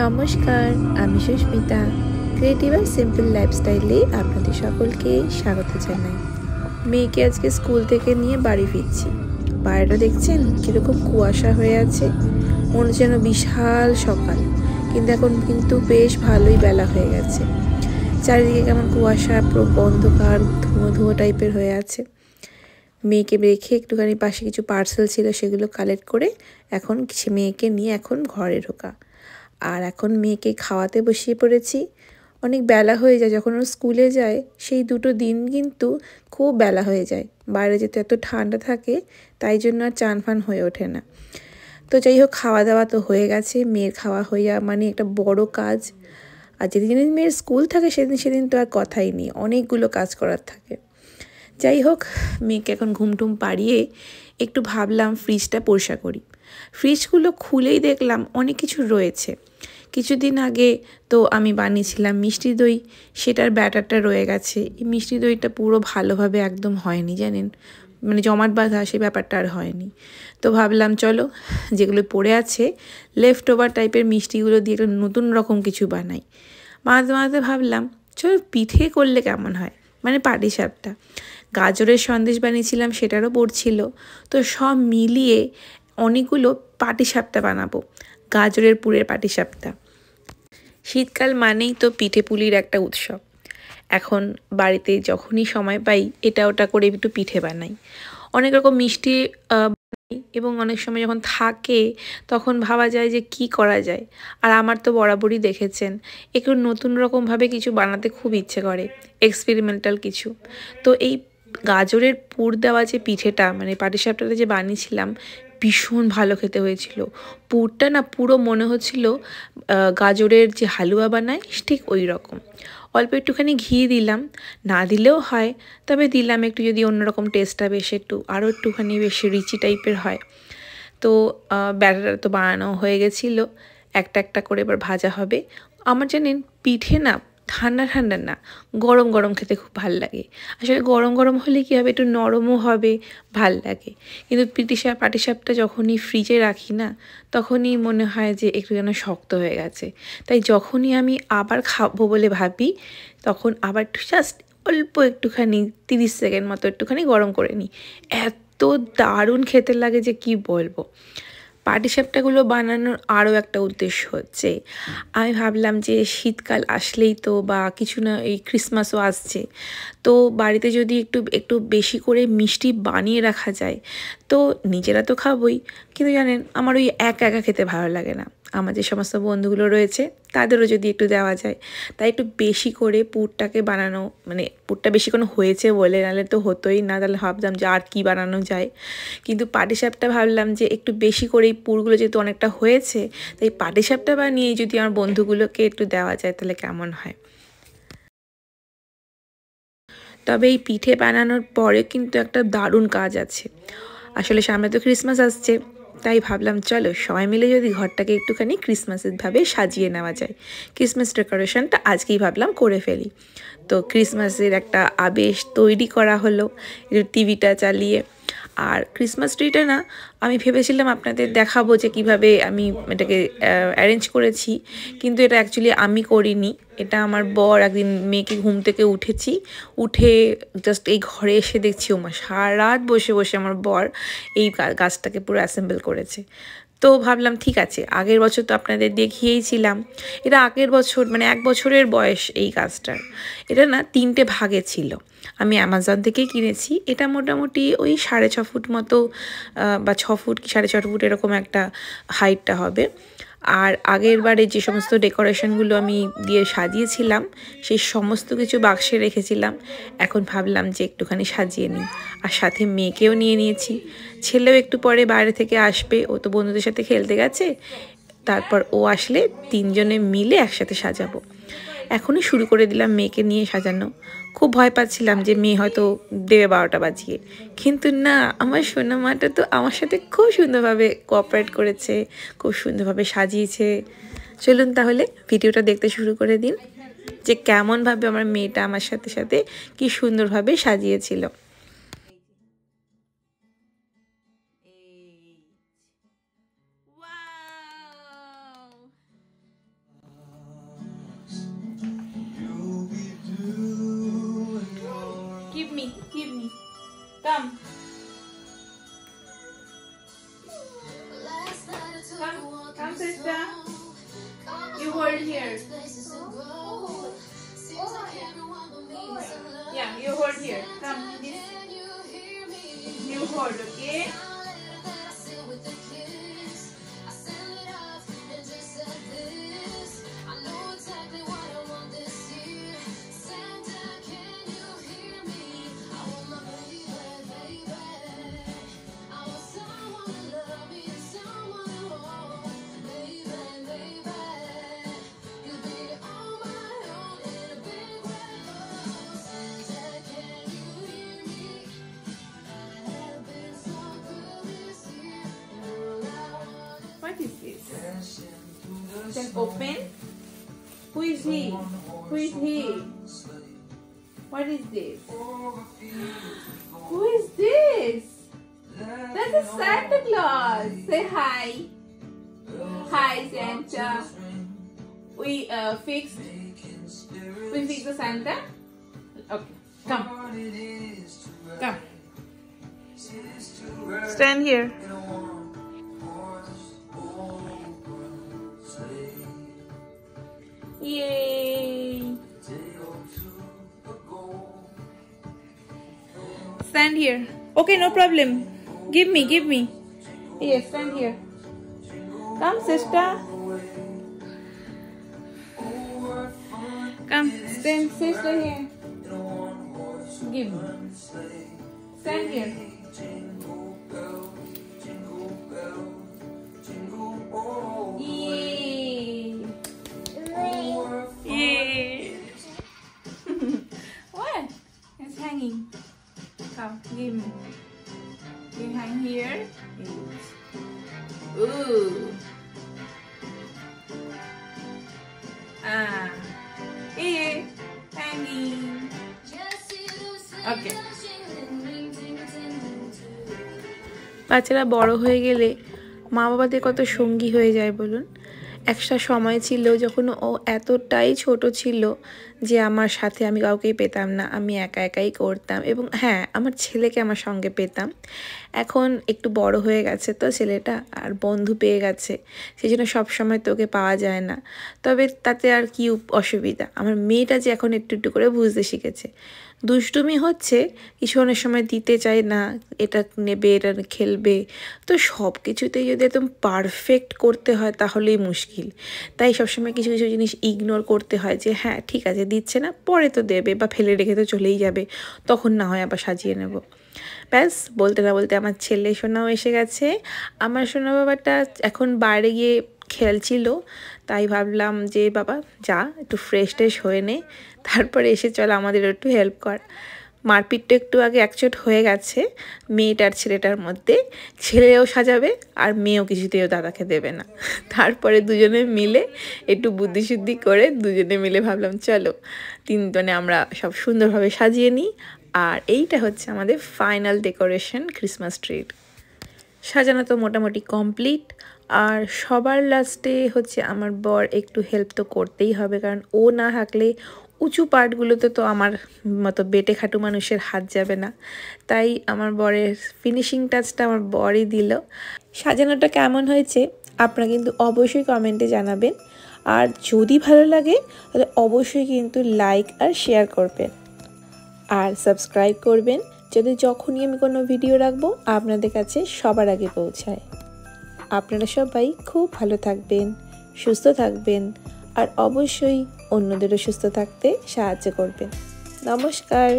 নমস্কার, আমি সুস্মিতা। ক্রিয়েটিভ আর সিম্পল লাইফস্টাইলে আপনাদের সকলকে স্বাগত জানাই। মেয়েকে আজকে স্কুল থেকে নিয়ে বাড়ি ফিরছি। বাইরেটা দেখছেন কীরকম কুয়াশা হয়ে আছে, মনে যেন বিশাল সকাল, কিন্তু এখন বেশ ভালোই বেলা হয়ে গেছে। চারিদিকে কেমন কুয়াশা, পুরো অন্ধকার, ধুঁয়ো ধুঁয়ো টাইপের হয়ে আছে। মেয়েকে রেখে একটুখানি পাশে কিছু পার্সেল ছিল, সেগুলো কালেক্ট করে এখন মেয়েকে নিয়ে এখন ঘরে ঢোকা। আর এখন মেয়েকে খাওয়াতে বসিয়ে পড়েছি। অনেক বেলা হয়ে যায়, যখন ও স্কুলে যায় সেই দুটো দিন কিন্তু খুব বেলা হয়ে যায়। বাইরে যেতে এত ঠান্ডা থাকে, তাই জন্য আর চান ফান হয়ে ওঠে না। তো যাই হোক, খাওয়া দাওয়া তো হয়ে গেছে। মেয়ের খাওয়া হইয়া মানে একটা বড় কাজ। আর যেদিন মেয়ের স্কুল থাকে সেদিন তো আর কথাই নেই, অনেকগুলো কাজ করার থাকে। যাই হোক, মেয়েকে এখন ঘুমটুম পাড়িয়ে একটু ভাবলাম ফ্রিজটা পরিষ্কার করি। ফ্রিজগুলো খুলেই দেখলাম অনেক কিছু রয়েছে। কিছুদিন আগে তো আমি বানিয়েছিলাম মিষ্টি দই, সেটার ব্যাটারটা রয়ে গেছে। এই মিষ্টি দইটা পুরো ভালোভাবে একদম হয়নি, জানেন, মানে জমাট বাঁধা সেই ব্যাপারটা আর হয়নি। তো ভাবলাম চলো যেগুলো পড়ে আছে লেফট ওভার টাইপের মিষ্টিগুলো দিয়ে একটা নতুন রকম কিছু বানাই। মাঝে ভাবলাম চলো পিঠে করলে কেমন হয়, মানে পাটিসাপটা। গাজরের সন্দেশ বানিয়েছিলাম, সেটারও পড়ছিল। তো সব মিলিয়ে অনেকগুলো পাটিসাপটা বানাবো, গাজরের পুরের পাটিসাপটা। শীতকাল মানেই তো পিঠে পুলির একটা উৎসব। এখন বাড়িতে যখনই সময় পাই এটা ওটা করে একটু পিঠে বানাই, অনেক রকম মিষ্টি বানাই। এবং অনেক সময় যখন থাকে তখন ভাবা যায় যে কি করা যায়। আর আমার তো বরাবরই দেখেছেন একটু নতুন রকমভাবে কিছু বানাতে খুব ইচ্ছে করে, এক্সপেরিমেন্টাল কিছু। তো এই গাজরের পুর দেওয়া যে পিঠেটা, মানে পাটিসাপটাটা যে বানিয়েছিলাম, ভীষণ ভালো খেতে হয়েছিল। পুরটা না পুরো মনে হচ্ছিল গাজরের যে হালুয়া বানায় ঠিক ওই রকম। অল্প একটুখানি ঘি দিলাম, না দিলেও হয়, তবে দিলাম একটু, যদি অন্যরকম টেস্টটা বেশ একটু আরও একটুখানি বেশি রিচি টাইপের হয়। তো ব্যাটারটা তো বানানো হয়ে গেছিলো, একটা একটা করে এবার ভাজা হবে। আমার জানেন পিঠে না ঠান্ডা ঠান্ডা না, গরম গরম খেতে খুব ভাল লাগে। আসলে গরম গরম হলে কী হবে, একটু নরমও হবে, ভাল লাগে। কিন্তু পাটিসাপটা যখনই ফ্রিজে রাখি না, তখনই মনে হয় যে একটু যেন শক্ত হয়ে গেছে। তাই যখনই আমি আবার খাবো বলে ভাবি, তখন আবার একটু জাস্ট অল্প একটুখানি 30 সেকেন্ড মতো একটুখানি গরম করে নিই। এত দারুণ খেতে লাগে যে কি বলবো। পাটিসাপটাগুলো বানানোর আরও একটা উদ্দেশ্য হচ্ছে, আমি ভাবলাম যে শীতকাল আসলেই তো, বা কিছু না, এই ক্রিসমাসও আসছে, তো বাড়িতে যদি একটু একটু বেশি করে মিষ্টি বানিয়ে রাখা যায়, তো নিজেরা তো খাবোই, কিন্তু জানেন আমার ওই একা একা খেতে ভালো লাগে না। আমার যে সমস্ত বন্ধুগুলো রয়েছে তাদেরও যদি একটু দেওয়া যায়, তাই একটু বেশি করে পুরটাকে বানানো, মানে পুরটা বেশিক্ষণ হয়েছে বলে, নাহলে তো হতোই না, তাহলে ভাবতাম যে আর কি বানানো যায়। কিন্তু পাটিসাপটা ভাবলাম যে একটু বেশি করে এই পুরগুলো যেহেতু অনেকটা হয়েছে, তাই পাটিসাপটা বানিয়ে যদি আমার বন্ধুগুলোকে একটু দেওয়া যায় তাহলে কেমন হয়। তবে এই পিঠে বানানোর পরে কিন্তু একটা দারুণ কাজ আছে। আসলে সামনে তো ক্রিসমাস আসছে, তাই ভাবলাম চলো সবাই মিলে যদি ঘরটাকে একটুখানি ক্রিসমাসেরভাবে সাজিয়ে নেওয়া যায়। ক্রিসমাস ডেকোরেশনটা আজকেই ভাবলাম করে ফেলি। তো ক্রিসমাসের একটা আবেশ তৈরি করা হলো একটু টিভিটা চালিয়ে। আর ক্রিসমাস ট্রিটা না আমি ভেবেছিলাম আপনাদের দেখাবো যে কিভাবে আমি এটাকে অ্যারেঞ্জ করেছি, কিন্তু এটা অ্যাকচুয়ালি আমি করিনি। এটা আমার বর, একদিন মেয়েকে ঘুম থেকে উঠে জাস্ট এই ঘরে এসে দেখছি ওমা সারা রাত বসে বসে আমার বর এই গাছটাকে পুরো অ্যাসেম্বল করেছে। তো ভাবলাম ঠিক আছে, আগের বছর তো আপনাদের দেখিয়েছিলাম। এটা আগের বছর, মানে 1 বছরের বয়স এই গাছটার। এটা না 3টে ভাগে ছিল, আমি অ্যামাজন থেকেই কিনেছি। এটা মোটামুটি ওই 6.5 ফুট মতো, বা 6 ফুট কি 6.5 ফুট এরকম একটা হাইটটা হবে। আর আগের বারে যে সমস্ত ডেকোরেশনগুলো আমি দিয়ে সাজিয়েছিলাম, সেই সমস্ত কিছু বাক্সে রেখেছিলাম। এখন ভাবলাম যে একটুখানি সাজিয়ে নিই, আর সাথে মেয়েকেও নিয়ে নিয়েছি। ছেলেও একটু পরে বাইরে থেকে আসবে, ও তো বন্ধুদের সাথে খেলতে গেছে। তারপর ও আসলে 3 জনে মিলে একসাথে সাজাবো। এখনই শুরু করে দিলাম মেয়েকে নিয়ে সাজানো। খুব ভয় পাচ্ছিলাম যে মেয়ে হয়তো দেবে 12টা বাজিয়ে, কিন্তু না, আমার সোনামাটা তো আমার সাথে খুব সুন্দরভাবে কোঅপারেট করেছে, খুব সুন্দরভাবে সাজিয়েছে। চলুন তাহলে ভিডিওটা দেখতে শুরু করে দিন, যে কেমনভাবে আমার মেয়েটা আমার সাথে সাথে কি সুন্দরভাবে সাজিয়েছিল। Come. Come, sister. You hold here. Yeah, you hold here. Come. You hold, okay? What is this? Then open. Who is he? Who is he? What is this? Who is this? That's a Santa Claus. Say hi. Hi, Santa. We fixed the Santa. Okay, come. Come. Stand here. Yay! Stand here. Okay, no problem. Give me. Yes, stand here. Come, sister. Come, stand, sister here. Give me. Stand here. What? It's hanging. Come, give me. You hang here. Ooh. Here. Hanging. Okay. বাচ্চারা বড় হয়ে গেলে মা বাবাদের কত সঙ্গী হয়ে যায় বলুন। একটা সময় ছিল যখন ও এতটাই ছোট ছিল যে আমার সাথে আমি কাউকেই পেতাম না, আমি একা একাই করতাম এবং হ্যাঁ আমার ছেলেকে আমার সঙ্গে পেতাম। এখন একটু বড় হয়ে গেছে তো ছেলেটা, আর বন্ধু পেয়ে গেছে, সেই জন্য সবসময় তোকে পাওয়া যায় না। তবে তাতে আর কি অসুবিধা, আমার মেয়েটা যে এখন একটু একটু করে বুঝতে শিখেছে। দুষ্টুমি হচ্ছে, কিছু অনেক সময় দিতে চায় না, এটা নেবে এটা খেলবে, তো সব কিছুতেই যদি একদম পারফেক্ট করতে হয় তাহলেই মুশকিল। তাই সবসময় কিছু কিছু জিনিস ইগনোর করতে হয় যে হ্যাঁ ঠিক আছে দিচ্ছে না, পরে তো দেবে বা ফেলে রেখে তো চলেই যাবে, তখন না হয় আবার সাজিয়ে নেব। ব্যাস বলতে না বলতে আমার ছেলে সোনাও এসে গেছে। আমার সোনা বাবাটা এখন বাইরে গিয়ে খেলছিল, তাই ভাবলাম যে বাবা যা একটু ফ্রেশ ট্রেশ হয়ে নে, তারপরে এসে চল আমাদের একটু হেল্প কর। মারপিটটা একটু আগে একচোট হয়ে গেছে মেয়েটার ছেলেটার মধ্যে, ছেলেও সাজাবে আর মেয়েও কিছুতেও দাদাকে দেবে না। তারপরে দুজনে মিলে একটু বুদ্ধিশুদ্ধি করে দুজনে মিলে ভাবলাম চলো তিনজনে আমরা সব সুন্দরভাবে সাজিয়ে নিই। আর এইটা হচ্ছে আমাদের ফাইনাল ডেকোরেশন ক্রিসমাস ট্রির। সাজানো তো মোটামুটি কমপ্লিট, আর সবার লাস্টে হচ্ছে আমার বর একটু হেল্প তো করতেই হবে, কারণ ও না থাকলে উঁচু পার্টগুলোতে তো আমার মতো বেটে খাটু মানুষের হাত যাবে না। তাই আমার বরের ফিনিশিং টাচটা আমার বরই দিল। সাজানোটা কেমন হয়েছে আপনারা কিন্তু অবশ্যই কমেন্টে জানাবেন, আর যদি ভালো লাগে তাহলে অবশ্যই কিন্তু লাইক আর শেয়ার করবেন আর সাবস্ক্রাইব করবেন, যাতে যখনই আমি কোনো ভিডিও রাখবো আপনাদের কাছে সবার আগে পৌঁছায়। আপনারা সবাই খুব ভালো থাকবেন, সুস্থ থাকবেন, আর অবশ্যই অন্যদেরও সুস্থ থাকতে সাহায্য করবেন। নমস্কার।